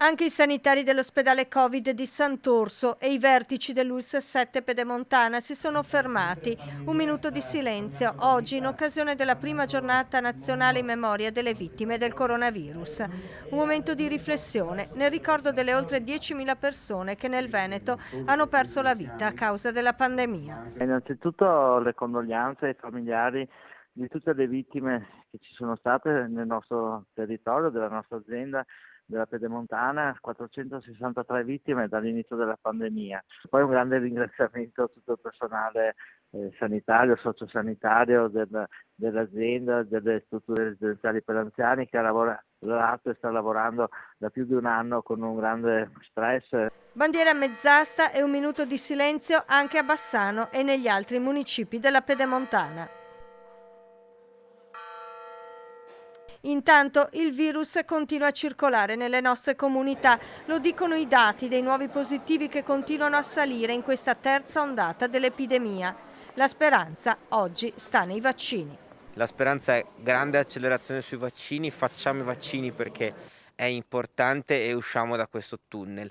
Anche i sanitari dell'ospedale Covid di Sant'Orso e i vertici dell'ULSS 7 Pedemontana si sono fermati. Un minuto di silenzio oggi in occasione della prima giornata nazionale in memoria delle vittime del coronavirus. Un momento di riflessione nel ricordo delle oltre 10.000 persone che nel Veneto hanno perso la vita a causa della pandemia. Innanzitutto le condoglianze ai familiari di tutte le vittime che ci sono state nel nostro territorio, della nostra azienda, della Pedemontana, 463 vittime dall'inizio della pandemia. Poi un grande ringraziamento a tutto il personale sanitario, sociosanitario dell'azienda, delle strutture residenziali per anziani che ha lavorato e sta lavorando da più di un anno con un grande stress. Bandiera mezz'asta e un minuto di silenzio anche a Bassano e negli altri municipi della Pedemontana. Intanto il virus continua a circolare nelle nostre comunità, lo dicono i dati dei nuovi positivi che continuano a salire in questa terza ondata dell'epidemia. La speranza oggi sta nei vaccini. La speranza è grande accelerazione sui vaccini, facciamo i vaccini perché è importante e usciamo da questo tunnel.